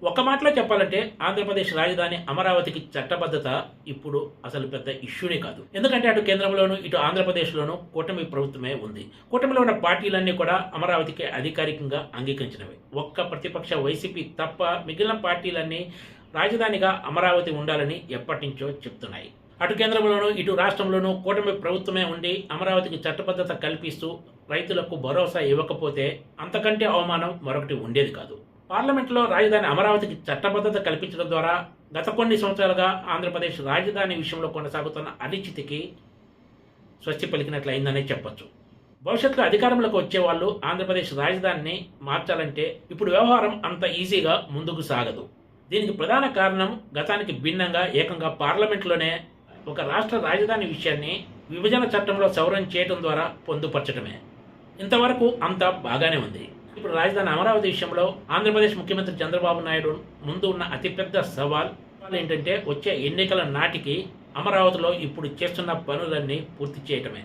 ఒక మాటలో చెప్పాలంటే ఆంధ్రప్రదేశ్ రాజధాని అమరావతికి చట్టబద్ధత ఇప్పుడు అసలు పెద్ద ఇష్యూనే కాదు. ఎందుకంటే అటు కేంద్రంలోనూ ఇటు ఆంధ్రప్రదేశ్లోనూ కూటమి ప్రభుత్వమే ఉంది. కూటమిలో ఉన్న పార్టీలన్నీ కూడా అమరావతికి అధికారికంగా అంగీకరించినవి. ఒక్క ప్రతిపక్ష వైసీపీ తప్ప మిగిలిన పార్టీలన్నీ రాజధానిగా అమరావతి ఉండాలని ఎప్పటి నుంచో చెప్తున్నాయి. అటు కేంద్రంలోనూ ఇటు రాష్ట్రంలోనూ కూటమి ప్రభుత్వమే ఉండి అమరావతికి చట్టబద్ధత కల్పిస్తూ రైతులకు భరోసా ఇవ్వకపోతే అంతకంటే అవమానం మరొకటి ఉండేది కాదు. పార్లమెంట్లో రాజధాని అమరావతికి చట్టబద్ధత కల్పించడం ద్వారా గత కొన్ని సంవత్సరాలుగా ఆంధ్రప్రదేశ్ రాజధాని విషయంలో కొనసాగుతున్న అనిశ్చితికి స్వస్తి పలికినట్లయిందనే చెప్పొచ్చు. భవిష్యత్తులో అధికారంలోకి వచ్చే వాళ్ళు ఆంధ్రప్రదేశ్ రాజధానిని మార్చాలంటే ఇప్పుడు వ్యవహారం అంత ఈజీగా ముందుకు సాగదు. దీనికి ప్రధాన కారణం గతానికి భిన్నంగా ఏకంగా పార్లమెంట్లోనే ఒక రాష్ట్ర రాజధాని విషయాన్ని విభజన చట్టంలో సవరణ చేయడం ద్వారా పొందుపరచడమే. ఇంతవరకు అంతా బాగానే ఉంది. ఇప్పుడు రాజధాని అమరావతి విషయంలో ఆంధ్రప్రదేశ్ ముఖ్యమంత్రి చంద్రబాబు నాయుడు ముందు ఉన్న అతిపెద్ద సవాల్ ఏంటంటే వచ్చే ఎన్నికల నాటికి అమరావతిలో ఇప్పుడు చేస్తున్న పనులన్నీ పూర్తి చేయటమే.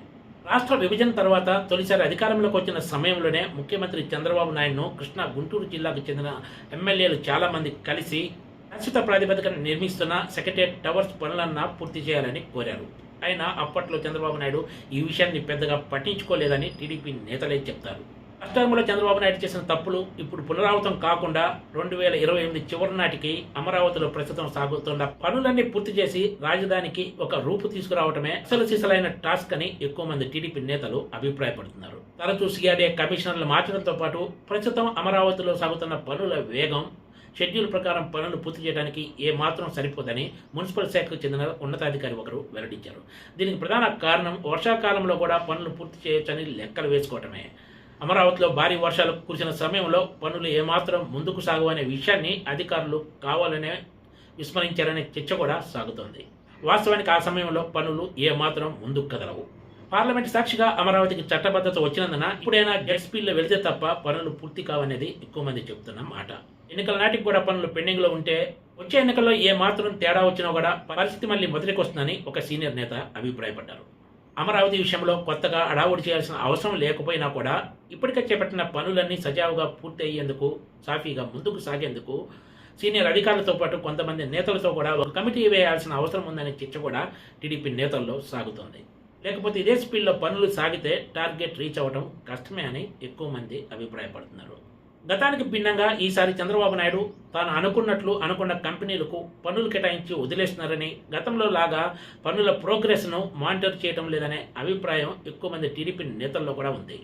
రాష్ట్ర విభజన తర్వాత తొలిసారి అధికారంలోకి వచ్చిన సమయంలోనే ముఖ్యమంత్రి చంద్రబాబు నాయుడును కృష్ణా, గుంటూరు జిల్లాకు చెందిన ఎమ్మెల్యేలు చాలామంది కలిసి శాశ్వత ప్రాతిపదికన నిర్మిస్తున్న సెక్రటేరియట్ టవర్స్ పనులన్నా పూర్తి చేయాలని కోరారు. అయినా అప్పట్లో చంద్రబాబు నాయుడు ఈ విషయాన్ని పెద్దగా పట్టించుకోలేదని టీడీపీ నేతలే చెప్తారు. రాష్ట్రంలో చంద్రబాబు నాయుడు చేసిన తప్పులు ఇప్పుడు పునరావృతం కాకుండా 2028 చివరి నాటికి అమరావతిలో ప్రస్తుతం సాగుతున్న పనులన్నీ పూర్తి చేసి రాజధానికి ఒక రూపు తీసుకురావటమే అసలు సిసలైన టాస్క్ అని ఎక్కువ మంది టీడీపీ నేతలు అభిప్రాయపడుతున్నారు. తరచూ సిఆర్డీఏ కమిషనర్లు మార్చడంతో పాటు ప్రస్తుతం అమరావతిలో సాగుతున్న పనుల వేగం, షెడ్యూల్ ప్రకారం పనులు పూర్తి చేయడానికి ఏమాత్రం సరిపోదని మున్సిపల్ శాఖకు చెందిన ఉన్నతాధికారి ఒకరు వెల్లడించారు. దీనికి ప్రధాన కారణం వర్షాకాలంలో కూడా పనులు పూర్తి చేయొచ్చని లెక్కలు వేసుకోవటమే. అమరావతిలో భారీ వర్షాలు కురిసిన సమయంలో పనులు ఏమాత్రం ముందుకు సాగవనే విషయాన్ని అధికారులు కావాలనే విస్మరించారనే చర్చ కూడా సాగుతోంది. వాస్తవానికి ఆ సమయంలో పనులు ఏమాత్రం ముందుకు కదలవు. పార్లమెంట్ సాక్షిగా అమరావతికి చట్టబద్ధత వచ్చినందున ఇప్పుడైనా జెట్ స్పీడ్లో వెళితే తప్ప పనులు పూర్తి కావనేది ఎక్కువ మంది చెబుతున్న మాట. ఎన్నికల నాటికి కూడా పనులు పెండింగ్లో ఉంటే వచ్చే ఎన్నికల్లో ఏమాత్రం తేడా వచ్చినా కూడా పరిస్థితి మళ్ళీ మొదటికి వస్తుందని ఒక సీనియర్ నేత అభిప్రాయపడ్డారు. అమరావతి విషయంలో కొత్తగా అడావుడి చేయాల్సిన అవసరం లేకపోయినా కూడా ఇప్పటికే చేపట్టిన పనులన్నీ సజావుగా పూర్తి అయ్యేందుకు, సాఫీగా ముందుకు సాగేందుకు సీనియర్ అధికారులతో పాటు కొంతమంది నేతలతో కూడా ఒక కమిటీ వేయాల్సిన అవసరం ఉందనే చర్చ కూడా టీడీపీ నేతల్లో సాగుతోంది. లేకపోతే ఇదే స్పీడ్లో పనులు సాగితే టార్గెట్ రీచ్ అవ్వడం కష్టమే అని ఎక్కువ మంది అభిప్రాయపడుతున్నారు. గతానికి భిన్నంగా ఈసారి చంద్రబాబు నాయుడు తాను అనుకున్న కంపెనీలకు పనులు కేటాయించి వదిలేస్తున్నారని, గతంలో లాగా పనుల ప్రోగ్రెస్ను మానిటర్ చేయడం లేదనే అభిప్రాయం ఎక్కువ మంది టీడీపీ నేతల్లో కూడా ఉంది.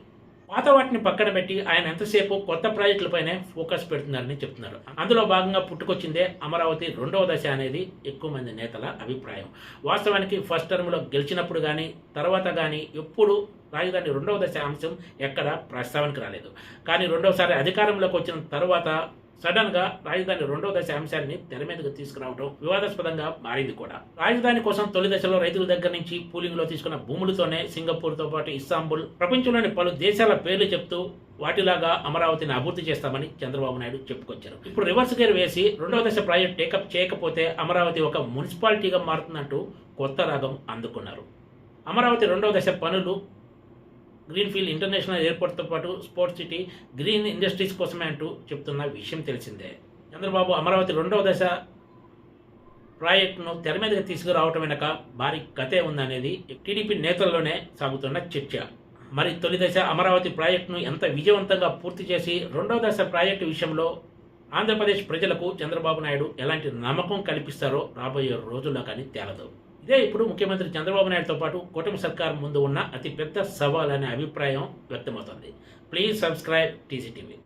పాత వాటిని పక్కన పెట్టి ఆయన ఎంతసేపు కొత్త ప్రాజెక్టులపైనే ఫోకస్ పెడుతున్నారని చెప్తున్నారు. అందులో భాగంగా పుట్టుకొచ్చిందే అమరావతి 2వ దశ అనేది ఎక్కువ మంది నేతల అభిప్రాయం. వాస్తవానికి ఫస్ట్ టర్మ్లో గెలిచినప్పుడు కానీ తర్వాత కానీ ఎప్పుడు రాజధాని 2వ దశ అంశం ఎక్కడ ప్రస్తావనకు రాలేదు. కానీ రెండవసారి అధికారంలోకి వచ్చిన తర్వాత సడన్గా రాజధాని 2వ దశ అంశాన్ని తెర మీదకు తీసుకురావడం వివాదాస్పదంగా మారింది కూడా. రాజధాని కోసం తొలి దశలో రైతుల దగ్గర నుంచి పూలింగ్లో తీసుకున్న భూములతోనే సింగపూర్తో పాటు ఇస్తాంబుల్, ప్రపంచంలోని పలు దేశాల పేర్లు చెప్తూ వాటిలాగా అమరావతిని అభివృద్ధి చేస్తామని చంద్రబాబు నాయుడు చెప్పుకొచ్చారు. ఇప్పుడు రివర్స్ గేర్ వేసి 2వ దశ ప్రాజెక్ట్ టేకప్ చేయకపోతే అమరావతి ఒక మున్సిపాలిటీగా మారుతుందంటూ కొత్త రాగం అందుకున్నారు. అమరావతి 2వ దశ పనులు గ్రీన్ఫీల్డ్ ఇంటర్నేషనల్ ఎయిర్పోర్ట్తో పాటు స్పోర్ట్స్ సిటీ, గ్రీన్ ఇండస్ట్రీస్ కోసమే అంటూ చెప్తున్న విషయం తెలిసిందే. చంద్రబాబు అమరావతి 2వ దశ ప్రాజెక్టును తెర మీదకి తీసుకురావటం వెనక భారీ కథే ఉందనేది టీడీపీ నేతల్లోనే సాగుతున్న చర్చ. మరి తొలి దశ అమరావతి ప్రాజెక్టును ఎంత విజయవంతంగా పూర్తి చేసి 2వ దశ ప్రాజెక్టు విషయంలో ఆంధ్రప్రదేశ్ ప్రజలకు చంద్రబాబు నాయుడు ఎలాంటి నమ్మకం కల్పిస్తారో రాబోయే రోజుల్లో కానీ తేలదు. ఇదే ఇప్పుడు ముఖ్యమంత్రి చంద్రబాబు నాయుడుతో పాటు కూటమి సర్కార్ ముందు ఉన్న అతిపెద్ద సవాల్ అనే అభిప్రాయం వ్యక్తమవుతోంది. Please subscribe టీసీటీవీ.